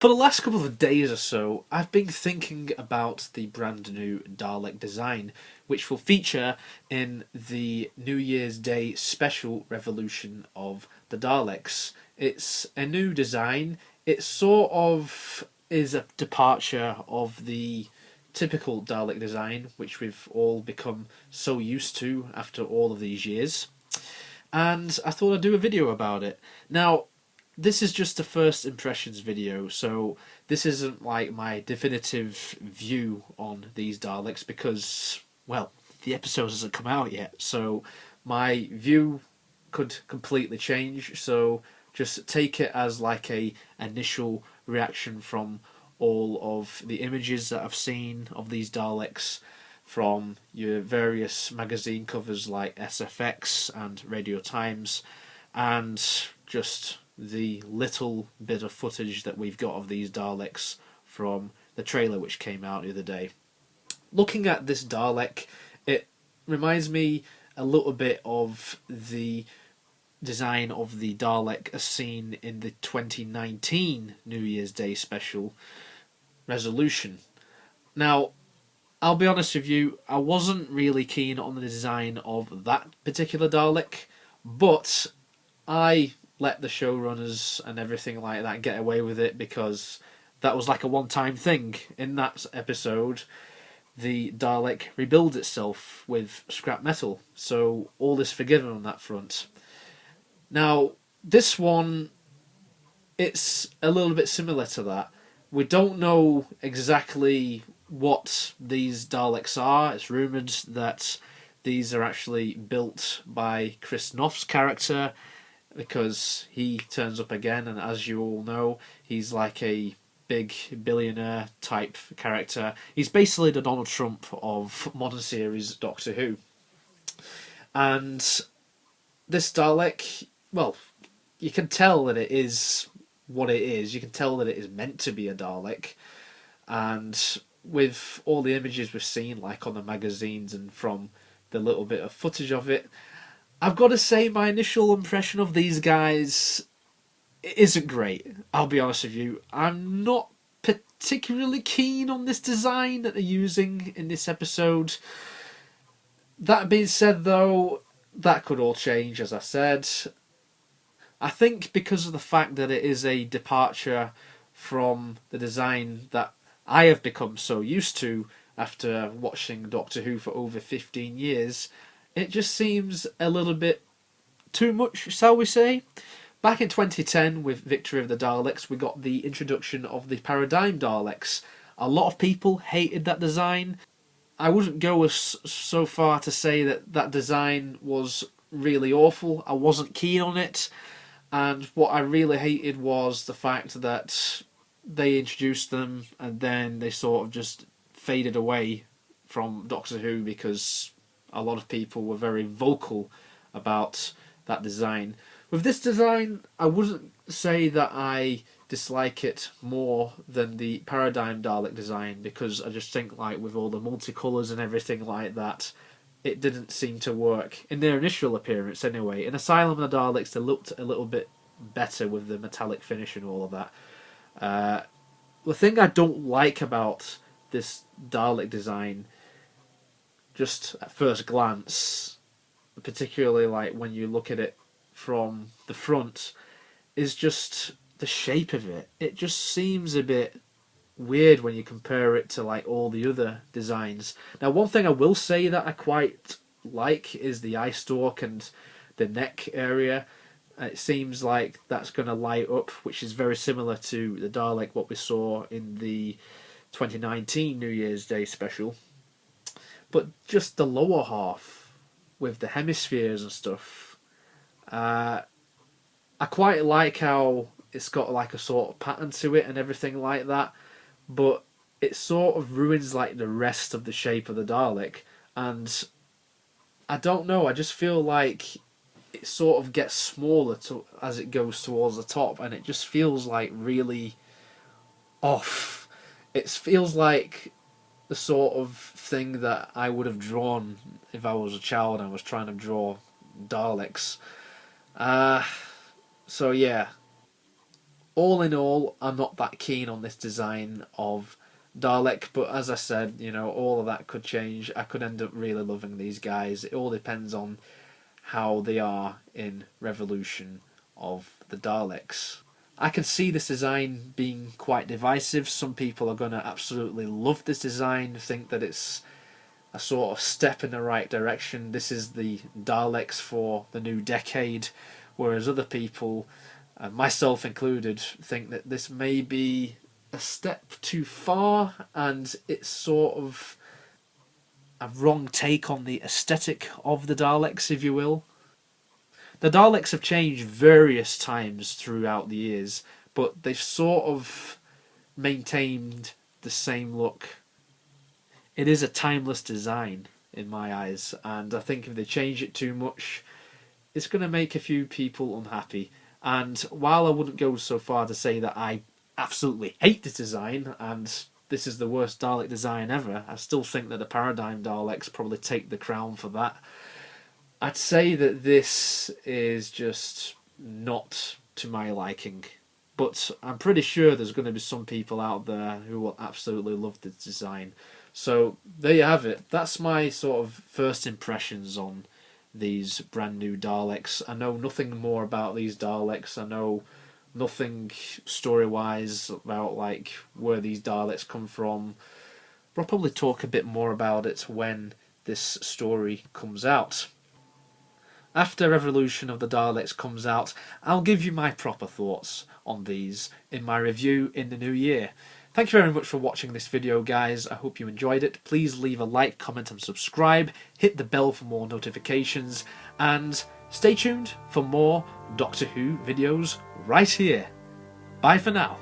For the last couple of days or so, I've been thinking about the brand new Dalek design, which will feature in the New Year's Day special revolution of the Daleks. It's a new design. It sort of is a departure of the typical Dalek design, which we've all become so used to after all of these years. And I thought I'd do a video about it. Now, this is just a first impressions video, so this isn't like my definitive view on these Daleks because, well, the episode hasn't come out yet, so my view could completely change. So just take it as like a initial reaction from all of the images that I've seen of these Daleks from your various magazine covers like SFX and Radio Times, and just the little bit of footage that we've got of these Daleks from the trailer which came out the other day. Looking at this Dalek, it reminds me a little bit of the design of the Dalek as seen in the 2019 New Year's Day special resolution. Now, I'll be honest with you, I wasn't really keen on the design of that particular Dalek, but I let the showrunners and everything like that get away with it because that was like a one-time thing. In that episode, the Dalek rebuilds itself with scrap metal, so all is forgiven on that front. Now, this one, it's a little bit similar to that. We don't know exactly what these Daleks are. It's rumoured that these are actually built by Chris Noth's character, because he turns up again, and as you all know, he's like a big billionaire type character. He's basically the Donald Trump of modern series Doctor Who. And this Dalek, well, you can tell that it is what it is. You can tell that it is meant to be a Dalek. And with all the images we've seen, like on the magazines and from the little bit of footage of it, I've got to say my initial impression of these guys isn't great. I'll be honest with you. I'm not particularly keen on this design that they're using in this episode. That being said, though, that could all change, as I said. I think because of the fact that it is a departure from the design that I have become so used to after watching Doctor Who for over 15 years, it just seems a little bit too much, shall we say. Back in 2010, with Victory of the Daleks, we got the introduction of the Paradigm Daleks. A lot of people hated that design. I wouldn't go so far to say that that design was really awful. I wasn't keen on it. And what I really hated was the fact that they introduced them and then they sort of just faded away from Doctor Who because a lot of people were very vocal about that design. With this design, I wouldn't say that I dislike it more than the Paradigm Dalek design, because I just think, like, with all the multicolours and everything like that, it didn't seem to work in their initial appearance anyway. In Asylum of the Daleks, they looked a little bit better with the metallic finish and all of that. The thing I don't like about this Dalek design, just at first glance, particularly like when you look at it from the front, is just the shape of it. It just seems a bit weird when you compare it to like all the other designs. Now, one thing I will say that I quite like is the eye stalk and the neck area. It seems like that's going to light up, which is very similar to the Dalek what we saw in the 2019 New Year's Day special. But just the lower half with the hemispheres and stuff, I quite like how it's got like a sort of pattern to it and everything like that, but it sort of ruins like the rest of the shape of the Dalek, and I don't know, I just feel like it sort of gets smaller as it goes towards the top, and it just feels like really off. It feels like the sort of thing that I would have drawn if I was a child and I was trying to draw Daleks. So yeah, all in all, I'm not that keen on this design of Dalek, but as I said, you know, all of that could change. I could end up really loving these guys. It all depends on how they are in Revolution of the Daleks. I can see this design being quite divisive. Some people are going to absolutely love this design, think that it's a sort of step in the right direction. This is the Daleks for the new decade, whereas other people, myself included, think that this may be a step too far and it's sort of a wrong take on the aesthetic of the Daleks, if you will. The Daleks have changed various times throughout the years, but they've sort of maintained the same look. It is a timeless design in my eyes, and I think if they change it too much, it's going to make a few people unhappy. And while I wouldn't go so far to say that I absolutely hate this design and this is the worst Dalek design ever, I still think that the Paradigm Daleks probably take the crown for that. I'd say that this is just not to my liking, but I'm pretty sure there's going to be some people out there who will absolutely love this design. So there you have it. That's my sort of first impressions on these brand new Daleks. I know nothing more about these Daleks. I know nothing story-wise about like where these Daleks come from. But I'll probably talk a bit more about it when this story comes out. After Revolution of the Daleks comes out, I'll give you my proper thoughts on these in my review in the new year. Thank you very much for watching this video, guys. I hope you enjoyed it. Please leave a like, comment and subscribe. Hit the bell for more notifications. And stay tuned for more Doctor Who videos right here. Bye for now.